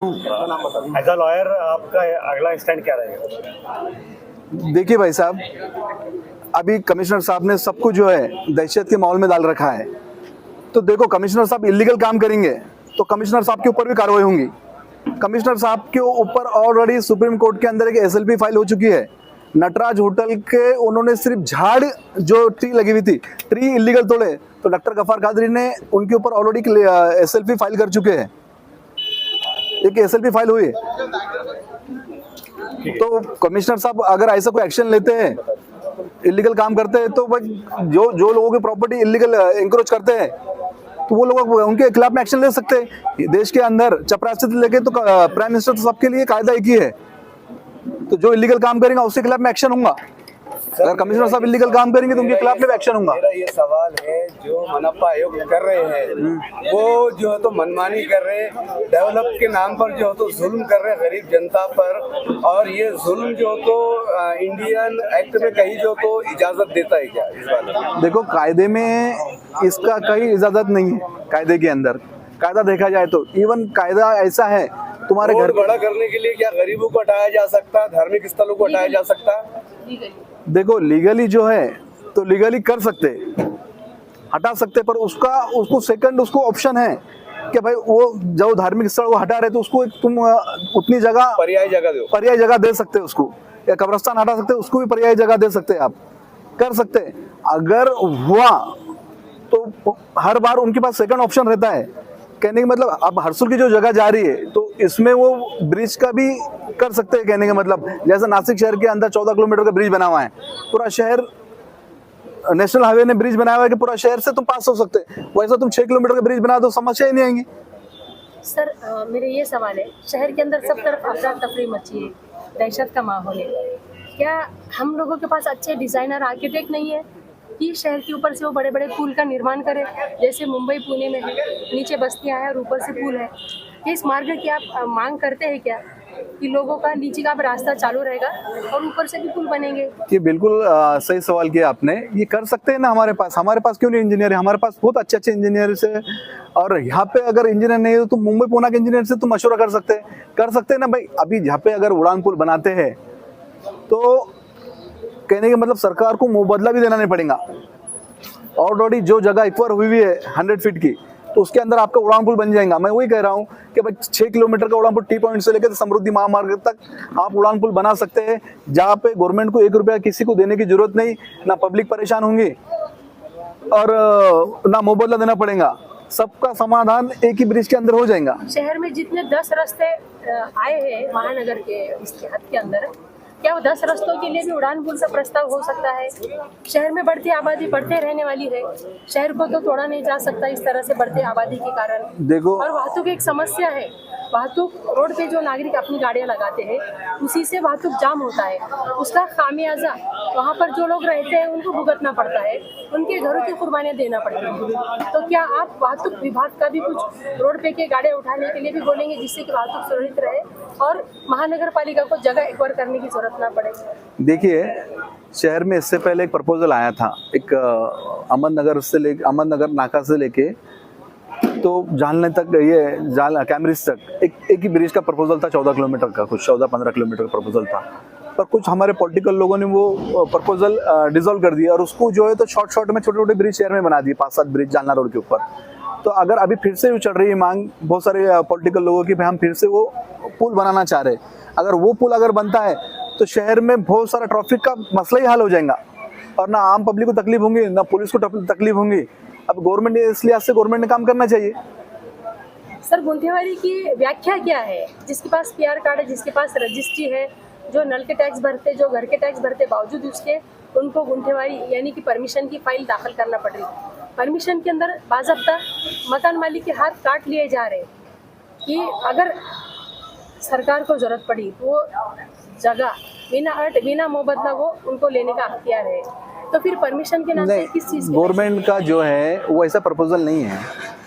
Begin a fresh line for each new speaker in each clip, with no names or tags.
As a lawyer आपका अगला stand क्या रहेगा?
देखिए भाई साहब, अभी कमिश्नर साहब ने सबको जो है दहशत के माहौल में डाल रखा है। तो देखो, कमिश्नर साहब इलीगल काम करेंगे तो कमिश्नर साहब के ऊपर भी कार्रवाई होंगी। कमिश्नर साहब के ऊपर ऑलरेडी सुप्रीम कोर्ट के अंदर एक एसएलपी फाइल हो चुकी है। नटराज होटल के उन्होंने सिर्फ झाड़ जो ट्री लगी हुई थी, ट्री इलीगल तोड़े, तो डॉक्टर गफ्फार कादरी ने उनके ऊपर ऑलरेडी एसएलपी फाइल कर चुके हैं। एक एसएलपी फाइल हुई है। तो कमिश्नर साहब अगर ऐसा कोई एक्शन लेते हैं, इलीगल काम करते हैं, तो भाई जो लोगों की प्रॉपर्टी इलीगल इंक्रोच करते हैं तो वो लोग उनके खिलाफ में एक्शन ले सकते हैं। देश के अंदर चपरासी से लेके तो प्राइम मिनिस्टर तो सबके लिए कायदा एक ही है। तो जो इलीगल काम करेगा उसके खिलाफ में एक्शन होगा। अगर कमिश्नर साहब इलीगल काम करेंगे तो उनके खिलाफ में एक्शन होगा।
मेरा ये सवाल है, जो मनपा आयोग कर रहे हैं वो जो है तो मनमानी कर रहे हैं, डेवलप के नाम पर जो है तो जुल्म कर रहे हैं गरीब जनता पर। और ये जुल्म जो तो इंडियन एक्ट में कहीं जो तो इजाजत देता है क्या इस बात में?
देखो, कायदे में इसका कहीं इजाजत नहीं है। कायदे के अंदर कायदा देखा जाए तो इवन कायदा ऐसा है, तुम्हारे घर
बड़ा करने के लिए क्या गरीबों को हटाया जा सकता है, धार्मिक स्थलों को हटाया जा सकता है?
देखो, लीगली जो है तो लीगली कर सकते, हटा सकते, पर उसको सेकंड उसको ऑप्शन है कि भाई वो जो धार्मिक स्थल वो हटा रहे तो उसको तुम उतनी जगह पर्याय जगह दे सकते हो उसको, या कब्रिस्तान हटा सकते हो उसको भी पर्याय जगह दे सकते हैं, आप कर सकते हैं। अगर हुआ तो हर बार उनके पास सेकंड ऑप्शन रहता है। कहने का मतलब, अब हरसुल की जो जगह जा रही है तो इसमें वो ब्रिज का भी कर सकते हैं। कहने का मतलब, जैसे नासिक शहर के अंदर 14 किलोमीटर का ब्रिज बना हुआ है, पूरा शहर नेशनल हाईवे ने ब्रिज बनाया हुआ है कि पूरा शहर से तुम पास हो सकते हैं, वैसा तुम 6 किलोमीटर का ब्रिज बना दो, समस्या ही नहीं आएंगी।
सर, मेरे ये सवाल है, शहर के अंदर सब तरफ अफरा तफरी मची है, दहशत का माहौल है, क्या हम लोगों के पास अच्छे डिजाइनर आर्किटेक्ट नहीं है कि शहर के ऊपर से वो बड़े बड़े पुल का निर्माण करें, जैसे मुंबई पुणे में है, नीचे बस्तियां हैं और ऊपर से पुल है। इस मार्ग की आप मांग करते हैं क्या कि लोगों का नीचे का रास्ता चालू रहेगा और ऊपर से भी पुल बनेंगे?
ये बिल्कुल सही सवाल किया आपने। ये कर सकते हैं ना, हमारे पास क्यों नहीं इंजीनियर है? हमारे पास बहुत अच्छे इंजीनियर है। और यहाँ पे अगर इंजीनियर नहीं है तो तुम मुंबई पुणे के इंजीनियर से तुम मशवरा कर सकते हैं ना भाई। अभी यहाँ पे अगर उड़ान पुल बनाते हैं तो कहने का मतलब सरकार को मुबादला भी देना नहीं पड़ेगा। ऑलरेडी जो जगह एक्वायर हुई है 100 फीट की, तो उसके अंदर आपका उड़ान पुल बन जाएगा। मैं वही कह रहा हूँ कि भाई 6 किलोमीटर का उड़ान पुल टी पॉइंट से लेकर समृद्धि महामार्ग तक आप उड़ान पुल बना सकते हैं, जहाँ पे गवर्नमेंट को 1 रुपया किसी को देने की जरूरत नहीं, ना पब्लिक परेशान होंगी और ना मुबादला देना पड़ेगा। सबका समाधान एक ही ब्रिज के अंदर हो जाएगा।
शहर में जितने 10 रास्ते आए हैं महानगर के इसके हद के अंदर, क्या वो 10 रास्तों के लिए भी उड़ान पुल का प्रस्ताव हो सकता है? शहर में बढ़ती आबादी बढ़ते रहने वाली है, शहर को तो तोड़ा नहीं जा सकता इस तरह से बढ़ते आबादी के कारण।
देखो,
और वाहतुक एक समस्या है। वाहतुक, रोड पे जो नागरिक अपनी गाड़ियां लगाते हैं उसी से वाहतुक जाम होता है, उसका खामियाजा वहाँ पर जो लोग रहते हैं उनको भुगतना पड़ता है, उनके घरों की कुर्बानियाँ देना पड़ती है। तो क्या आप वाहतुक विभाग का भी कुछ रोड पे के गाड़ियाँ उठाने के लिए भी बोलेंगे, जिससे कि वाहतुक सुरक्षित रहे और महानगर पालिका को जगह एक्वायर करने की जरूरत ना पड़े?
देखिए, शहर में इससे पहले एक प्रपोजल आया था, एक अहमदनगर नाका से लेके तो जालने तक, ये कैमरिज तक एक ही ब्रिज का प्रपोजल था, 14 किलोमीटर का, कुछ 14-15 किलोमीटर का प्रपोजल था। पर कुछ हमारे पॉलिटिकल लोगों ने वो प्रपोजल डिसॉल्व कर दिया और उसको जो है तो शॉर्ट में छोटे ब्रिज शहर में बना दिए, 5-7 ब्रिज जालना रोड के ऊपर। तो अगर अभी फिर से चल रही है मांग बहुत सारे पॉलिटिकल लोगों की, हम फिर से वो पुल बनाना चाह रहे हैं। अगर वो पुल अगर बनता है तो शहर में बहुत सारा ट्रैफिक का मसला ही हल हो जाएगा और ना आम पब्लिक को तकलीफ होंगी, ना पुलिस को तकलीफ होंगी। अब गवर्नमेंट ने, इसलिए आज से गवर्नमेंट ने काम करना चाहिए।
सर, गुंठेवारी की व्याख्या क्या है? जिसके पास PR कार्ड है, जिसके पास रजिस्ट्री है, जो नल के टैक्स भरते, जो घर के टैक्स भरते, बावजूद उसके उनको गुंठेवारी यानी कि परमिशन की फाइल दाखिल करना पड़ रही है। परमिशन के अंदर बाज़ाब्ता मकान मालिक के हाथ काट लिए जा रहे कि अगर सरकार को जरूरत पड़ी तो वो जगह बिना मुबादला वो उनको लेने का अख्तियार है। तो फिर परमिशन के नाम से किस चीज़ की?
गवर्नमेंट का जो है वो ऐसा प्रपोजल नहीं है,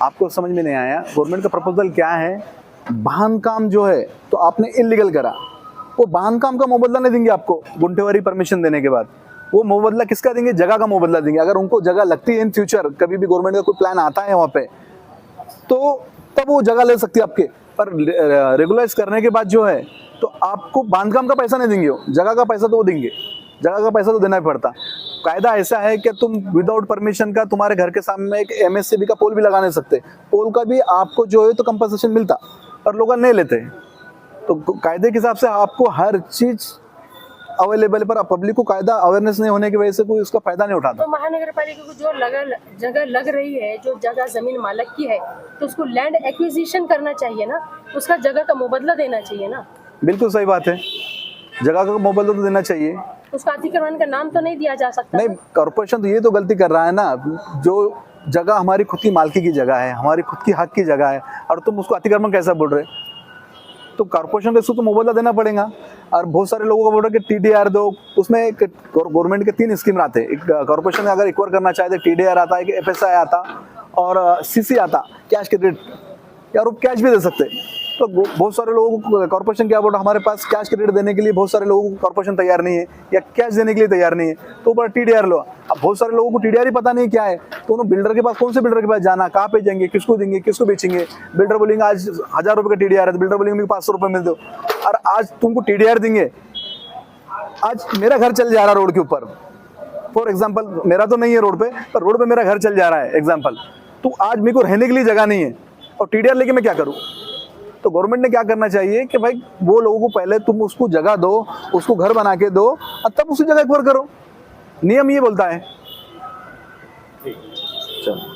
आपको समझ में नहीं आया। गवर्नमेंट का प्रपोजल क्या है? बांध काम जो है तो आपने इलीगल करा, वो बांध काम का मुबादला नहीं देंगे आपको। गुंठेवारी परमिशन देने के बाद वो मुबादला किसका देंगे? जगह का मुबादला देंगे। अगर उनको जगह लगती है इन फ्यूचर, कभी भी गवर्नमेंट का कोई प्लान आता है वहाँ पे, तो तब वो जगह ले सकती है आपके। पर रेगुलाइज करने के बाद जो है तो आपको बांधकाम का पैसा नहीं देंगे, वो जगह का पैसा तो वो देंगे, जगह का पैसा तो देना ही पड़ता। कायदा ऐसा है कि तुम विदाउट परमिशन का तुम्हारे घर के सामने एक MSCB का पोल भी लगा नहीं सकते, पोल का भी आपको जो है तो कंपनसेशन मिलता, पर लोग नहीं लेते। तो कायदे के हिसाब से आपको हर चीज अवेलेबल, पर पब्लिक को कायदा अवेयरनेस नहीं होने की वजह से कोई उसका फायदा नहीं उठाता।
तो महानगर पालिका को जो जगह लग रही है, जो जगह जमीन मालिक की है, तो उसको लैंड एक्विजिशन करना चाहिए ना, उसका जगह का मुबदला देना चाहिए ना।
बिल्कुल सही बात है, जगह का मुबदला तो देना चाहिए।
उसका अतिक्रमण का नाम तो नहीं दिया जा सकता।
नहीं, कॉर्पोरेशन तो ये तो गलती कर रहा है ना, जो जगह हमारी खुद की मालकी की जगह है, हमारी खुद की हक की जगह है, और तुम उसको अतिक्रमण कैसा बोल रहे? तो कॉर्पोरेशन को इसको तो मुबदला देना पड़ेगा। और बहुत सारे लोगों को बोल रहे कि TDR दो, उसमें गवर्नमेंट के 3 स्कीम आते हैं। एक कॉर्पोरेशन अगर एक्वायर करना चाहे तो TDR आता है, एक FSI आता और CC आता, कैश क्रेडिट, यार वो कैश भी दे सकते। तो बहुत सारे लोगों को कॉर्पोरेशन क्या बोल रहा है, हमारे पास कैश क्रेडिट देने के लिए बहुत सारे लोगों को कॉर्पोरेशन तैयार नहीं है, या कैश देने के लिए तैयार नहीं है, तो ऊपर TDR लो। अब बहुत सारे लोगों को TDR ही पता नहीं क्या है, तो उन्होंने बिल्डर के पास, कौन से बिल्डर के पास जाना, कहाँ पे जाएंगे, किसको देंगे, किसको बेचेंगे। बिल्डर बोलेंगे आज 1000 रुपये का TDR है, तो बिल्डर बोलेंगे मुझे 500 रुपये मिल दो। और आज तुमको TDR देंगे, आज मेरा घर चल जा रहा है रोड के ऊपर, फॉर एग्जाम्पल, मेरा तो नहीं है रोड पे, पर रोड पे मेरा घर चल जा रहा है एग्जाम्पल, तो आज मेरे को रहने के लिए जगह नहीं है और TDR लेके मैं क्या करूँ? तो गवर्नमेंट ने क्या करना चाहिए कि भाई वो लोगों को पहले तुम उसको जगह दो, उसको घर बना के दो, और तब उसी जगह एक्वायर करो। नियम ये बोलता है।
ठीक।
चलो।